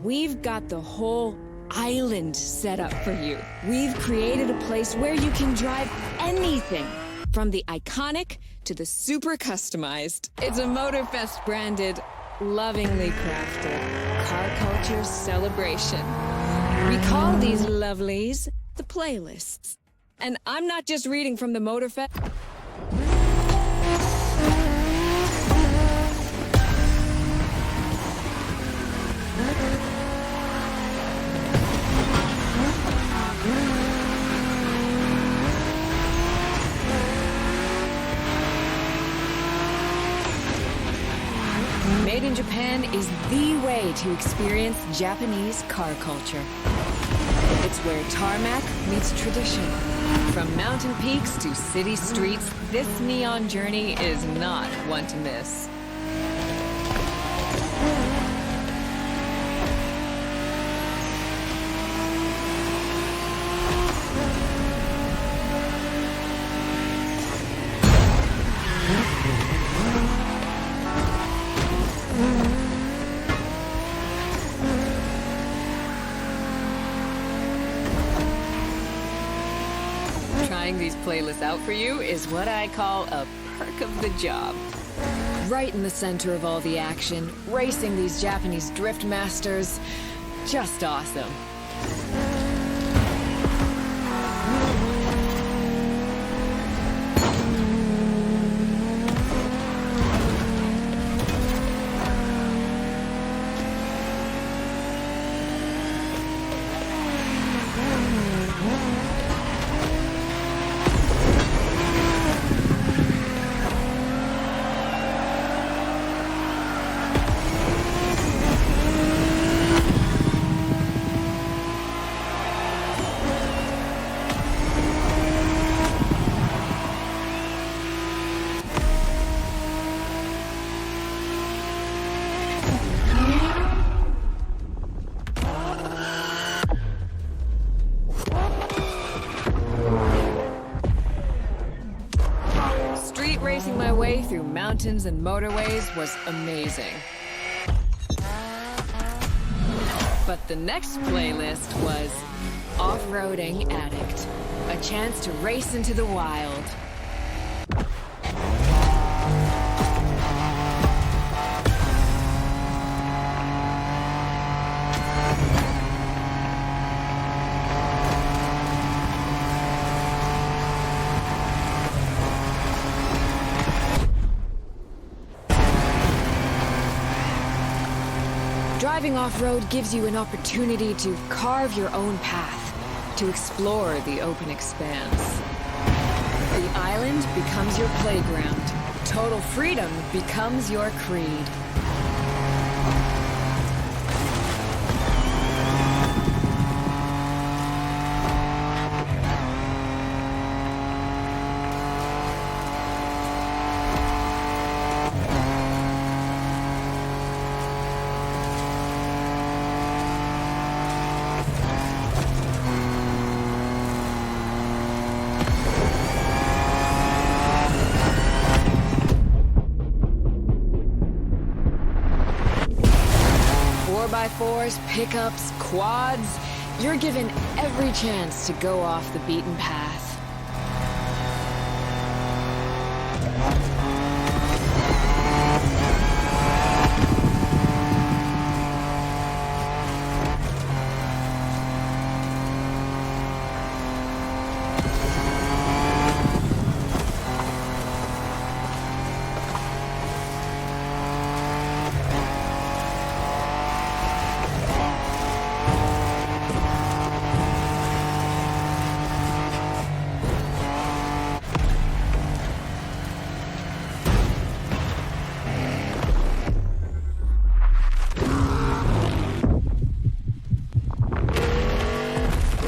we've got the whole island set up for you. We've created a place where you can drive anything, from the iconic to the super customized. It's a Motorfest branded, lovingly crafted car culture celebration. We call these lovelies the playlists. And I'm not just reading from the Motorfest. Made in Japan is the way to experience Japanese car culture. It's where tarmac meets tradition. From mountain peaks to city streets, this neon journey is not one to miss. Trying these playlists out for you is what I call a perk of the job. Right in the center of all the action, racing these Japanese drift masters, just awesome. Racing my way through mountains and motorways was amazing. But the next playlist was Off-Roading Addict, a chance to race into the wild. Driving off-road gives you an opportunity to carve your own path, to explore the open expanse. The island becomes your playground. Total freedom becomes your creed. by 4s, pickups, quads, you're given every chance to go off the beaten path.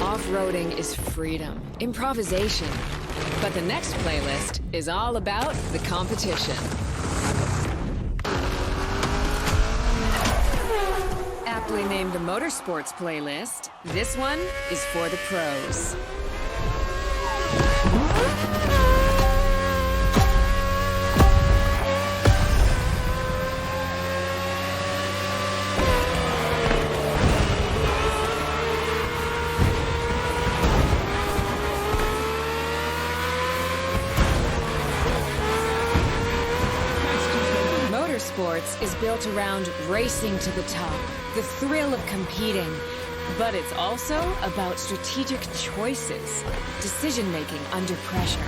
Off-roading is freedom, improvisation. But the next playlist is all about the competition. Aptly named the Motorsports playlist, this one is for the pros. Motorsports is built around racing to the top, the thrill of competing. But it's also about strategic choices, decision-making under pressure.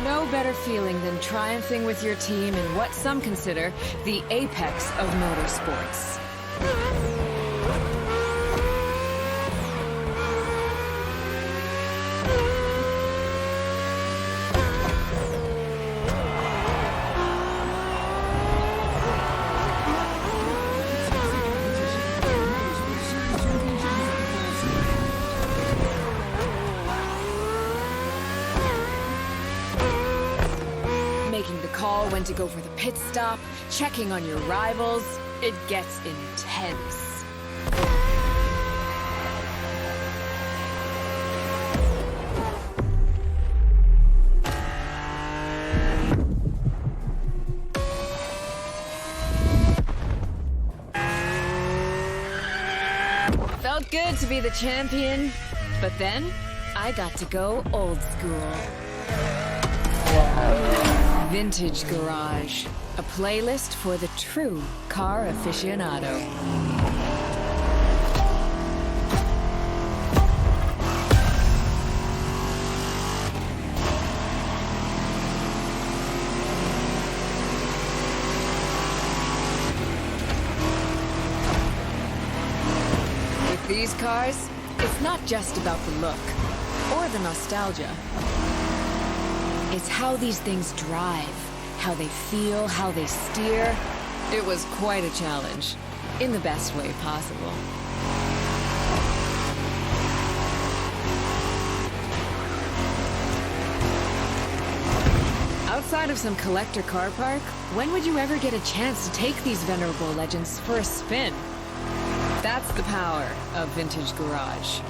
No better feeling than triumphing with your team in what some consider the apex of motorsports. When to go for the pit stop, checking on your rivals, it gets intense. Felt good to be the champion, but then I got to go old school. Vintage Garage, a playlist for the true car aficionado. With these cars, it's not just about the look or the nostalgia. It's how these things drive, how they feel, how they steer. It was quite a challenge, in the best way possible. Outside of some collector car park, when would you ever get a chance to take these venerable legends for a spin? That's the power of Vintage Garage.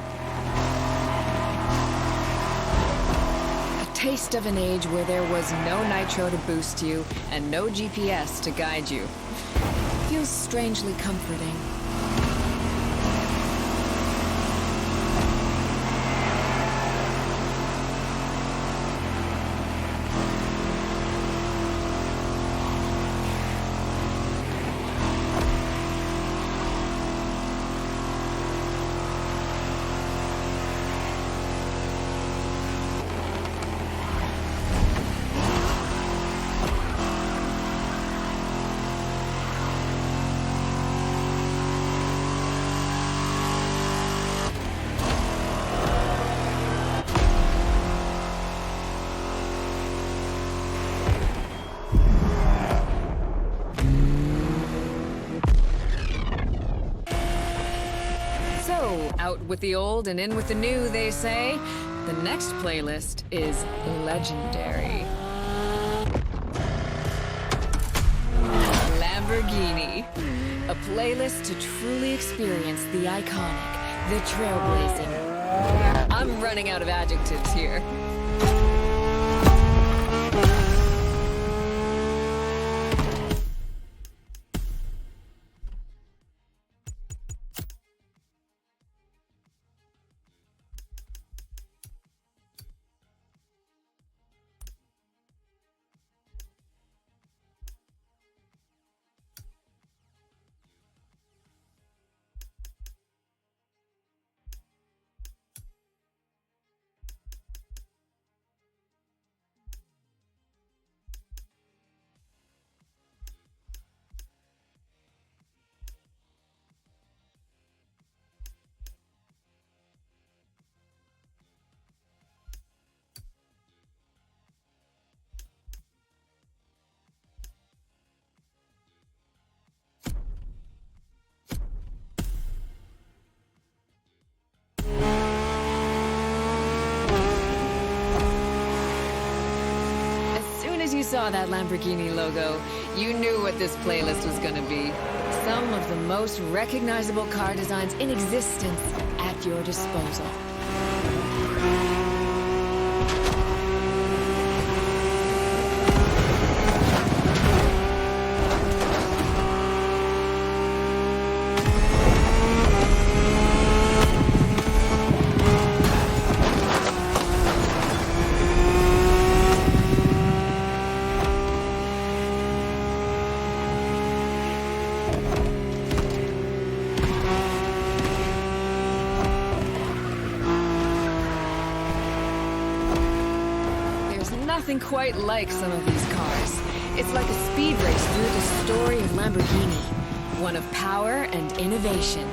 Taste of an age where there was no nitro to boost you and no GPS to guide you. Feels strangely comforting. Out with the old and in with the new, they say. The next playlist is legendary. Lamborghini. A playlist to truly experience the iconic, the trailblazing. I'm running out of adjectives here. saw that Lamborghini logo, you knew what this playlist was gonna be. Some of the most recognizable car designs in existence at your disposal. Nothing quite like some of these cars. It's like a speed race through the story of Lamborghini, one of power and innovation.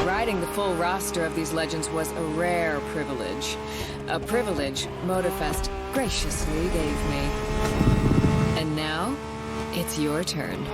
Riding the full roster of these legends was a rare privilege. A privilege Motorfest graciously gave me. And now, it's your turn.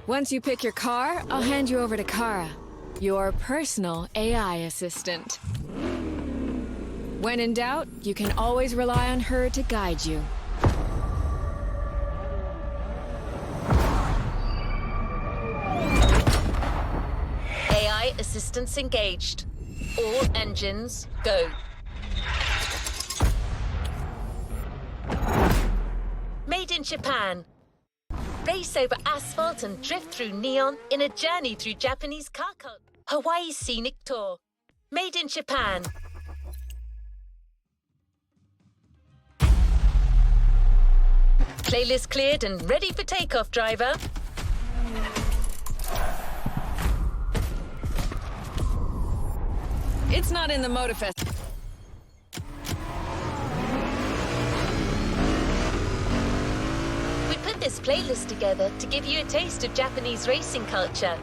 Once you pick your car, I'll hand you over to Kara, your personal AI assistant. When in doubt, you can always rely on her to guide you. AI assistance engaged. All engines, go. Made in Japan. Race over asphalt and drift through neon in a journey through Japanese car culture. Hawaii Scenic Tour. Made in Japan. Playlist cleared and ready for takeoff, driver. It's not in the Motorfest. This playlist together to give you a taste of Japanese racing culture.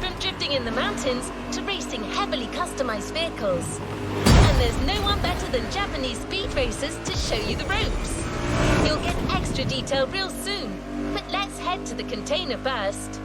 From drifting in the mountains to racing heavily customized vehicles. And there's no one better than Japanese speed racers to show you the ropes. You'll get extra detail real soon, but let's head to the container first.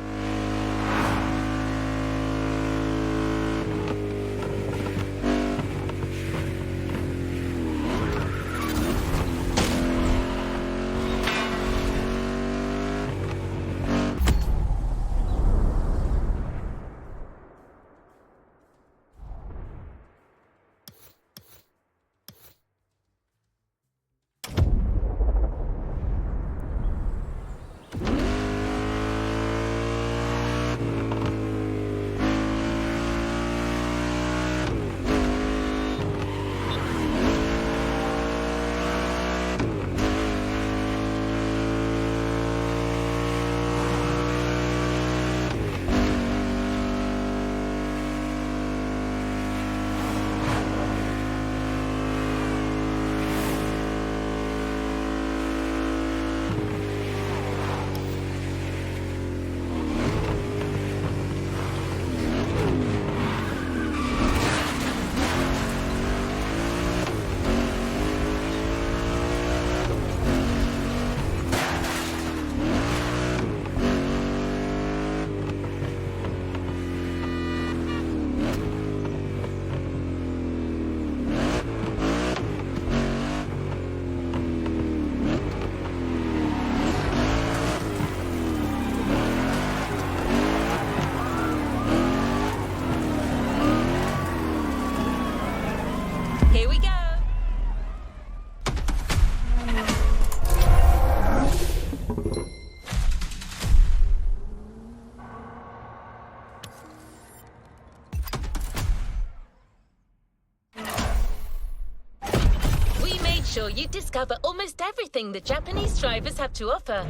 you discover almost everything the Japanese drivers have to offer.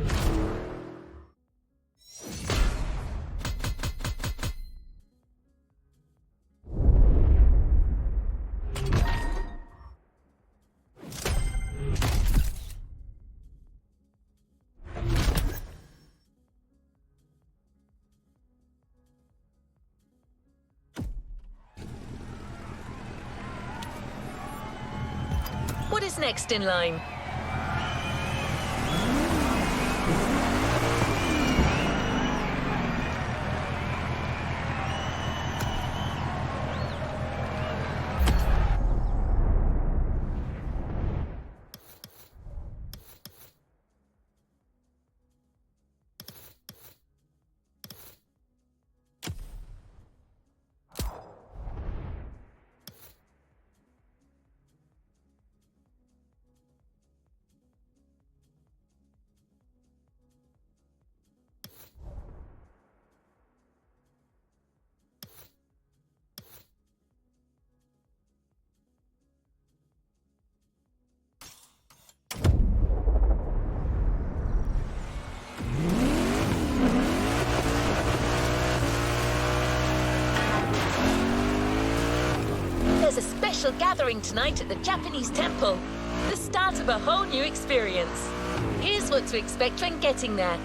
What is next in line? There's a special gathering tonight at the Japanese temple. The start of a whole new experience. Here's what to expect when getting there.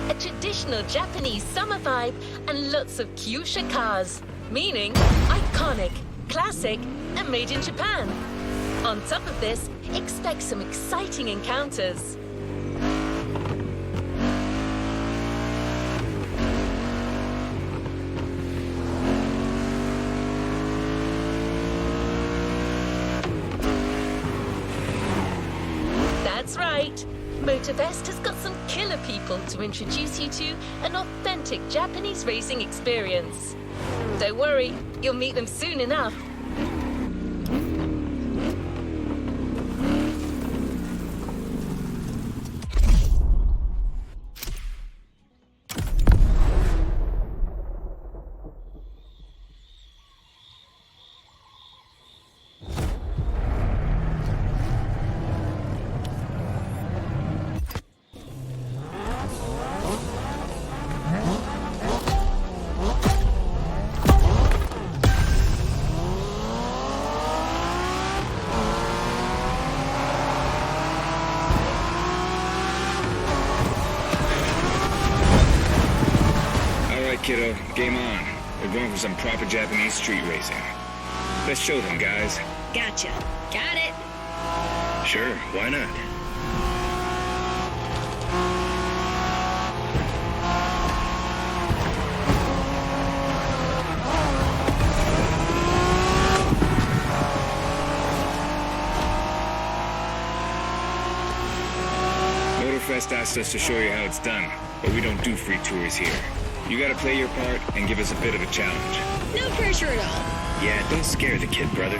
A traditional Japanese summer vibe and lots of kyusha cars. Meaning iconic, classic, and made in Japan. On top of this, expect some exciting encounters. That's right. Motorfest has got some killer people to introduce you to an authentic Japanese racing experience. Don't worry, you'll meet them soon enough. Kiddo, game on. We're going for some proper Japanese street racing. Let's show them, guys. Gotcha. Got it. Sure, why not? Motorfest asked us to show you how it's done, but we don't do free tours here. You gotta play your part and give us a bit of a challenge. No pressure at all. Yeah, don't scare the kid, brother.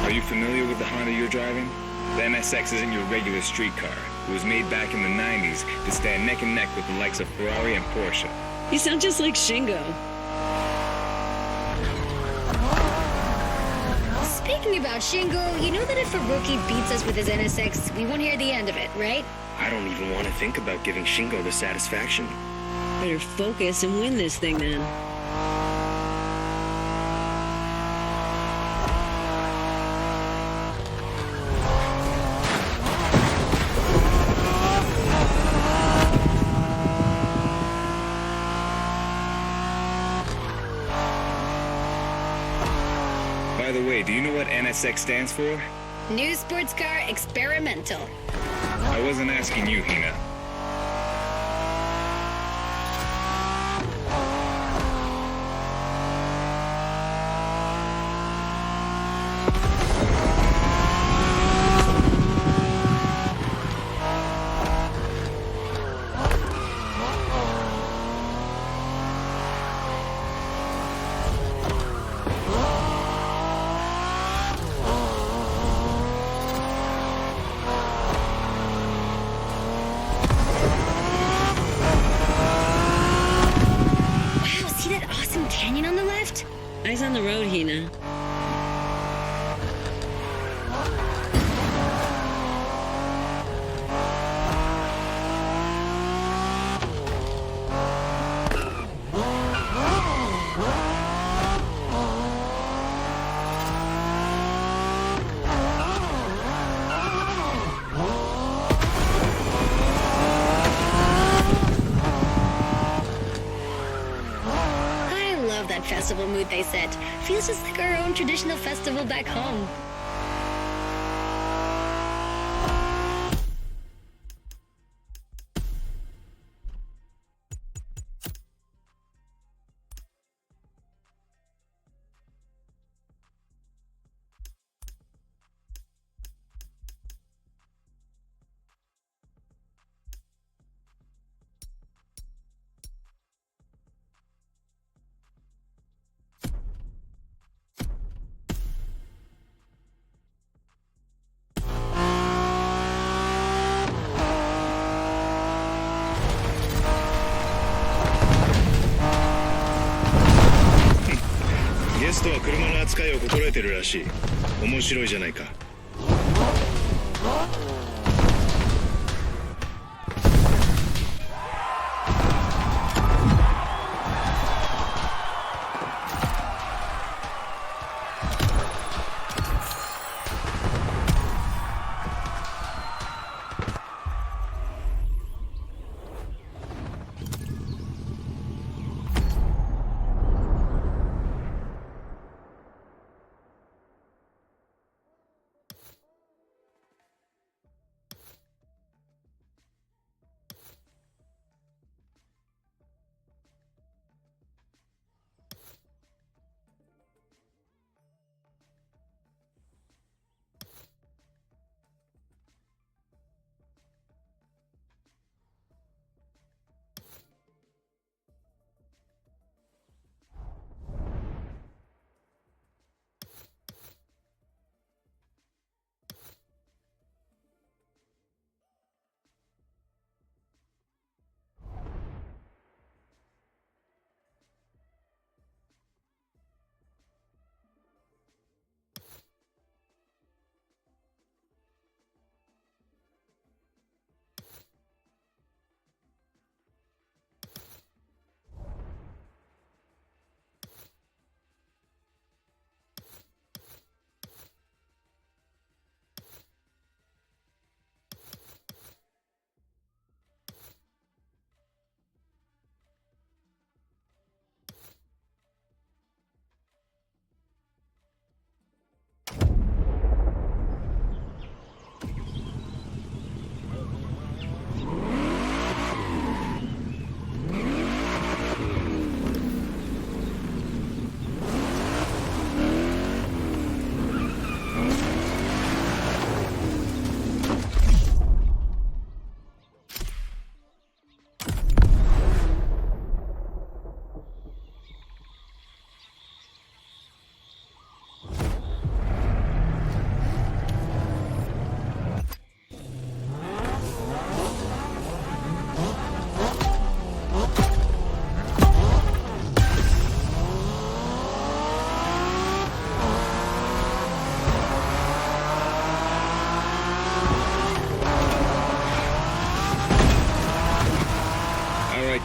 Are you familiar with the Honda you're driving? The NSX isn't your regular street car. It was made back in the 90s to stand neck and neck with the likes of Ferrari and Porsche. You sound just like Shingo. Speaking about Shingo, you know that if a rookie beats us with his NSX, we won't hear the end of it, right? I don't even want to think about giving Shingo the satisfaction. Better focus and win this thing then. By the way, do you know what NSX stands for? New sports car experimental. I wasn't asking you, Hina. on the road, Hina. That festival mood they set. Feels just like our own traditional festival back home.ゲストは車の扱いを心得てるらしい。面白いじゃないか。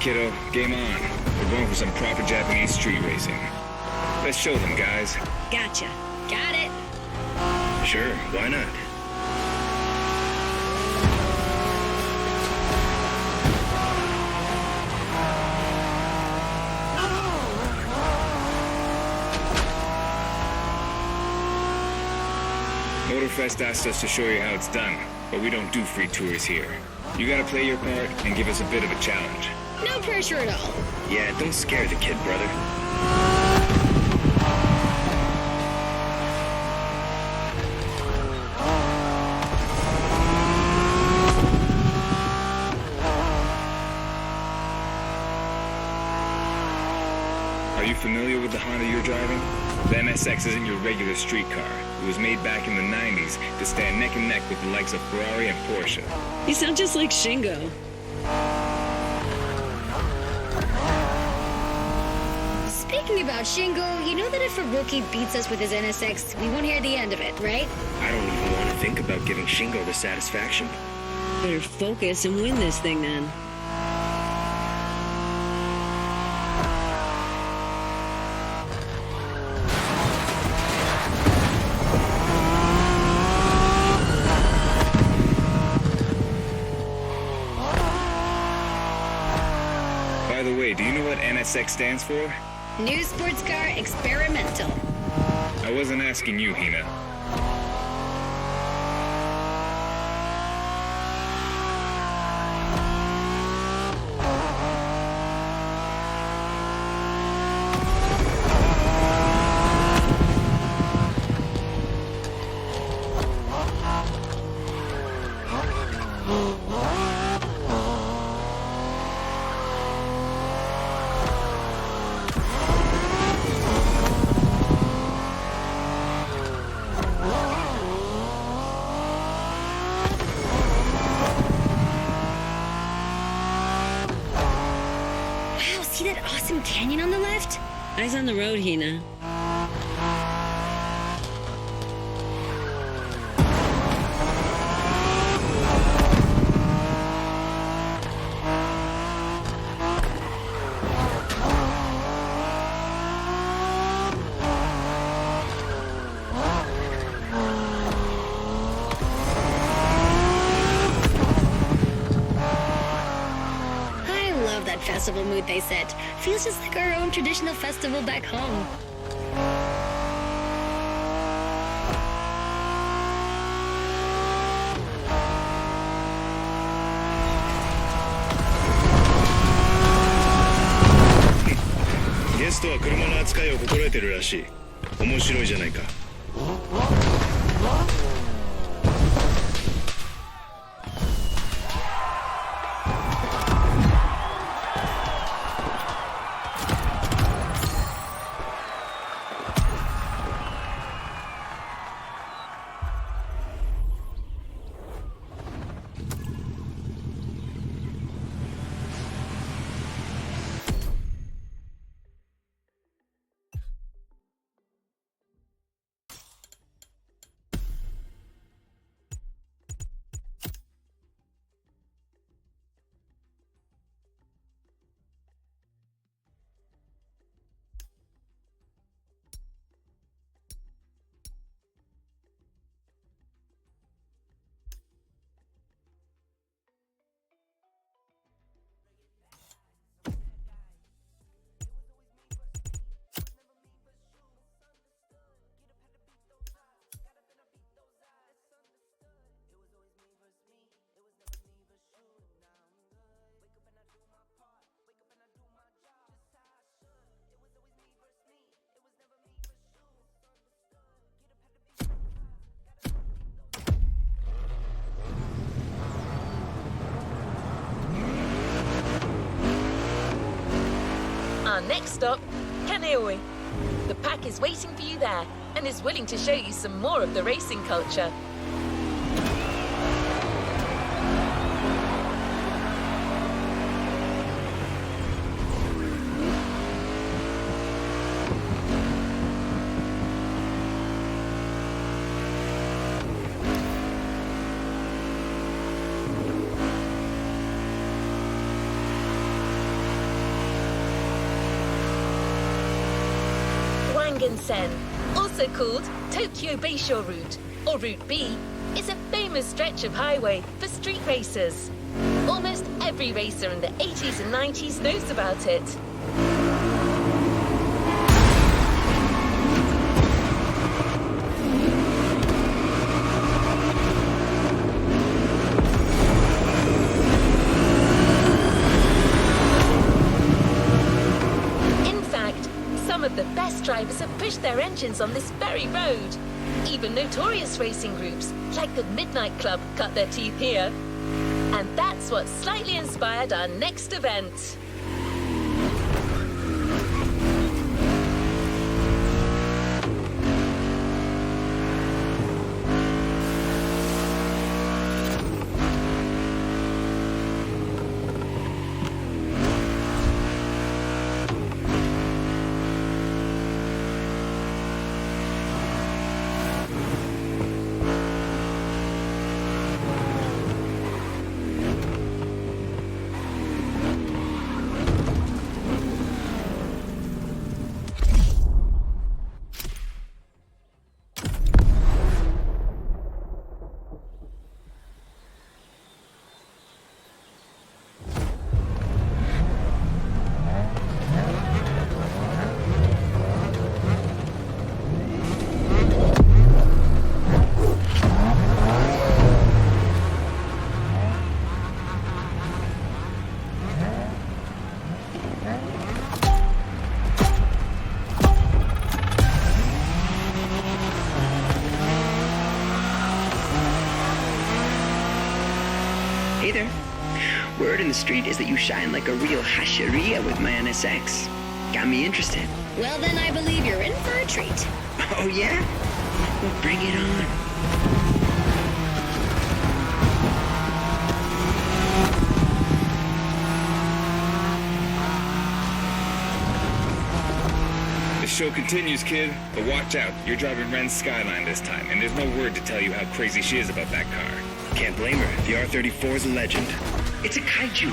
Kiddo, game on. We're going for some proper Japanese street racing. Let's show them, guys. Gotcha. Got it. Sure, why not? Motorfest asked us to show you how it's done, but we don't do free tours here. You gotta play your part and give us a bit of a challenge. No pressure at all. Yeah, don't scare the kid, brother. Are you familiar with the Honda you're driving? The NSX isn't your regular street car. It was made back in the 90s to stand neck and neck with the likes of Ferrari and Porsche. You sound just like Shingo. Talking about Shingo, you know that if a rookie beats us with his NSX, we won't hear the end of it, right? I don't even want to think about giving Shingo the satisfaction. Better focus and win this thing then. By the way, do you know what NSX stands for? New sports car experimental. I wasn't asking you, Hina. Wow, see that awesome canyon on the left? Eyes on the road, Hina. I love that festival mood they set. Feels just like our own traditional festival back home.ゲストは車の扱いを心得てるらしい。面白いじゃないか。Our next stop, Kaneohe. The pack is waiting for you there and is willing to show you some more of the racing culture. Wangen-sen, also called Tokyo Bayshore Route, or Route B, is a famous stretch of highway for street racers. Almost every racer in the 80s and 90s knows about it. The best drivers have pushed their engines on this very road. Even notorious racing groups, like the Midnight Club, cut their teeth here. And that's what slightly inspired our next event. in the street is that you shine like a real hasheria with my NSX. Got me interested. Well, then I believe you're in for a treat. Oh, yeah? Well, bring it on. The show continues, kid. But watch out. You're driving Ren's Skyline this time, and there's no word to tell you how crazy she is about that car. Can't blame her. The R34 is a legend. It's a kaiju.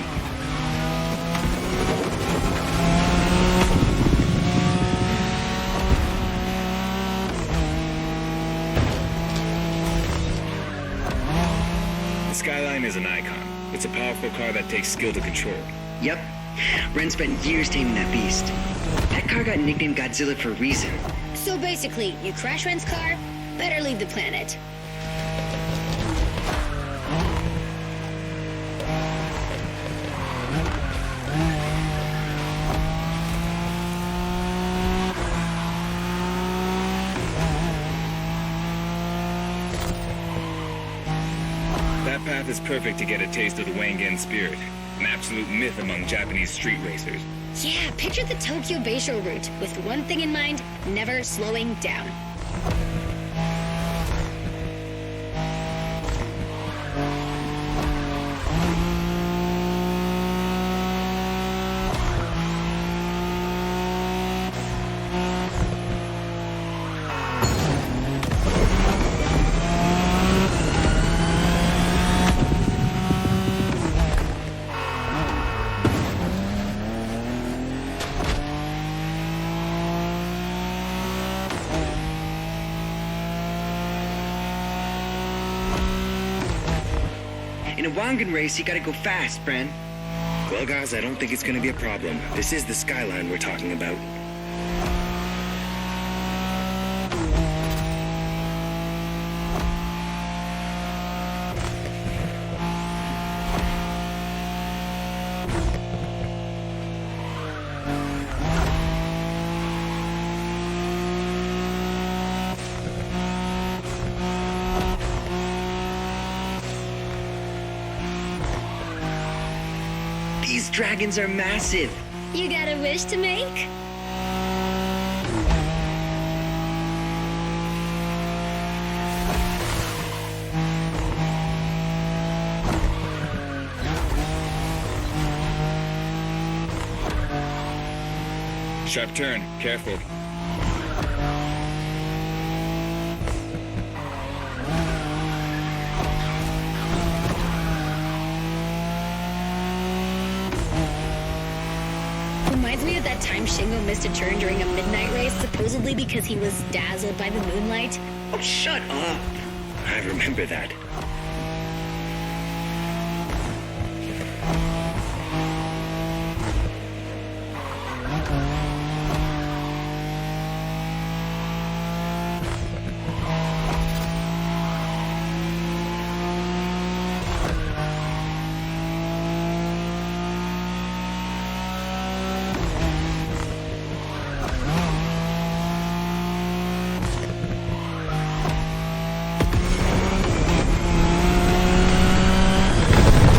The Skyline is an icon. It's a powerful car that takes skill to control. Yep. Ren spent years taming that beast. That car got nicknamed Godzilla for a reason. So basically, you crash Ren's car, better leave the planet. That path is perfect to get a taste of the Wangan spirit, an absolute myth among Japanese street racers. Yeah, picture the Tokyo Beisho route, with one thing in mind, never slowing down. In a Wangan race, you gotta go fast, Bren. Well, guys, I don't think it's gonna be a problem. This is the Skyline we're talking about. These dragons are massive. You got a wish to make? Sharp turn. Careful. Reminds me of that time Shingo missed a turn during a midnight race, supposedly because he was dazzled by the moonlight. Oh, shut up. I remember that.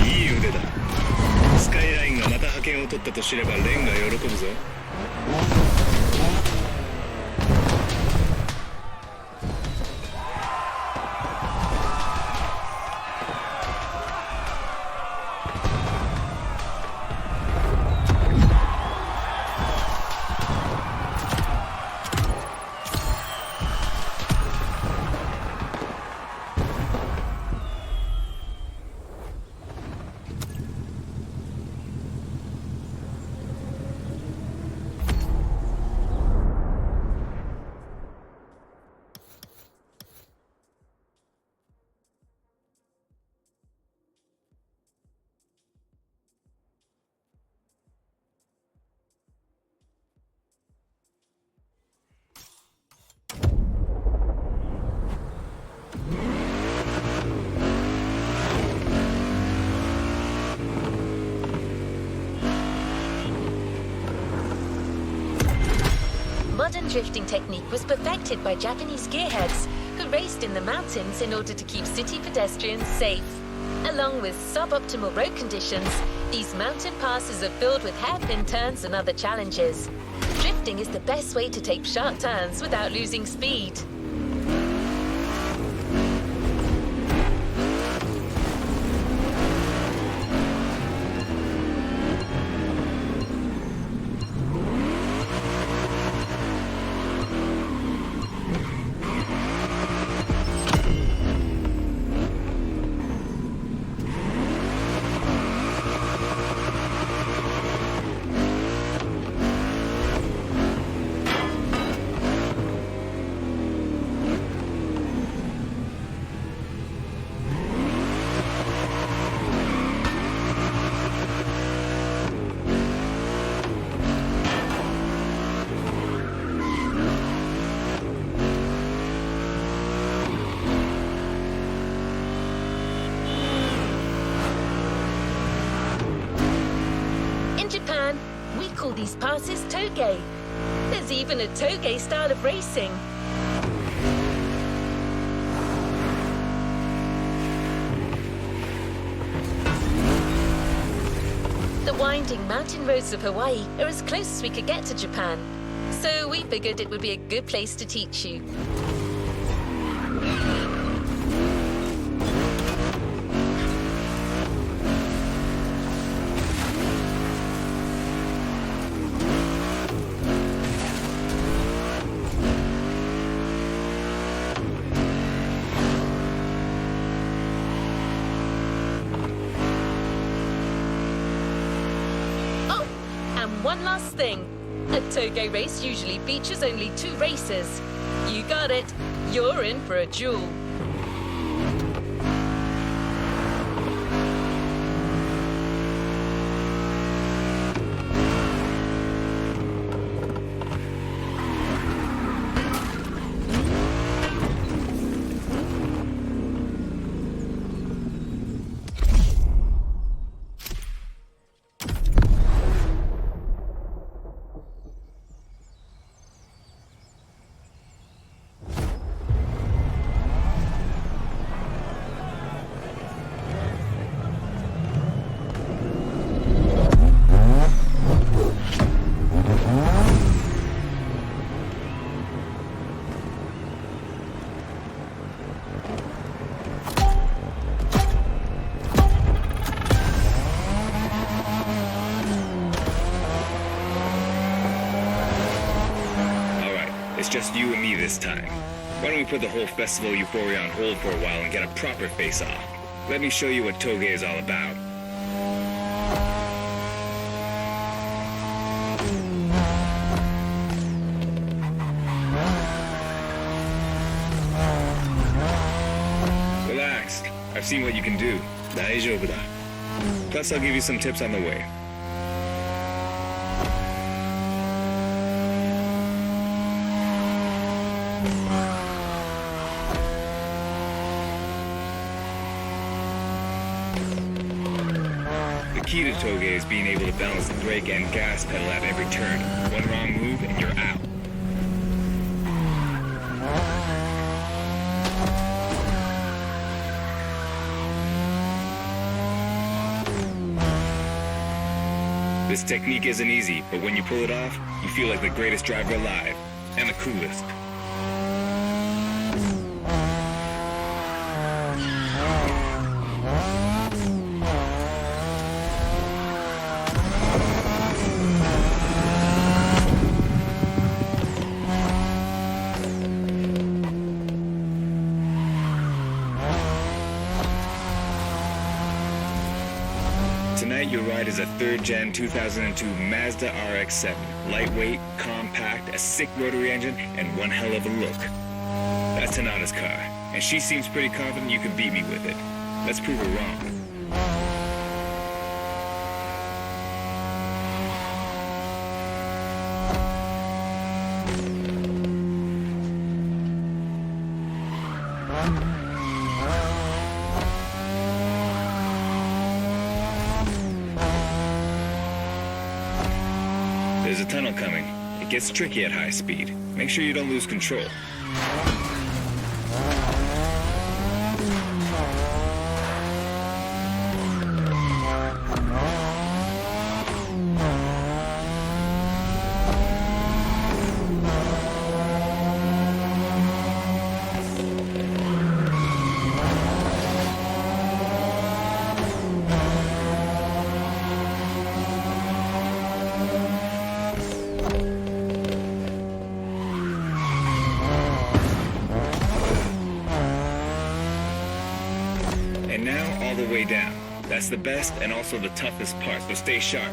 いい腕だ。スカイラインがまた覇権を取ったと知ればレンが喜ぶぞ。Modern drifting technique was perfected by Japanese gearheads who raced in the mountains in order to keep city pedestrians safe. Along with suboptimal road conditions, These mountain passes are filled with hairpin turns and other challenges. Drifting is the best way to take sharp turns without losing speed. We call these passes toge. There's even a toge style of racing. The winding mountain roads of Hawaii are as close as we could get to Japan, so we figured it would be a good place to teach you. One last thing. A toge race usually features only 2 racers. You got it. You're in for a duel. It's just you and me this time. Why don't we put the whole festival euphoria on hold for a while and get a proper face-off? Let me show you what toge is all about. Relax. I've seen what you can do. 大丈夫だ. Plus, I'll give you some tips on the way. The key to toge is being able to balance the brake and gas pedal at every turn. One wrong move and you're out. This technique isn't easy, but when you pull it off, you feel like the greatest driver alive, and the coolest. Tonight, your ride is a 3rd Gen 2002 Mazda RX-7. Lightweight, compact, a sick rotary engine, and one hell of a look. That's Tanana's car, and she seems pretty confident you can beat me with it. Let's prove her wrong. There's a tunnel coming. It gets tricky at high speed. Make sure you don't lose control. all the way down. That's the best and also the toughest part, so stay sharp.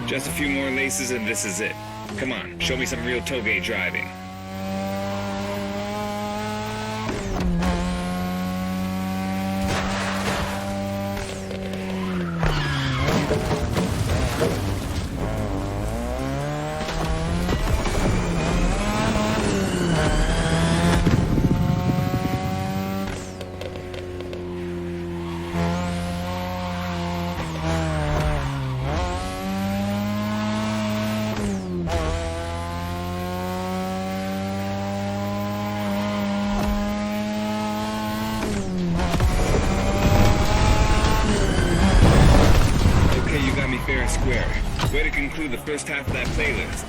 Just a few more laces and this is it. Come on, show me some real toge driving. Fair and square. Way to conclude the first half of that playlist.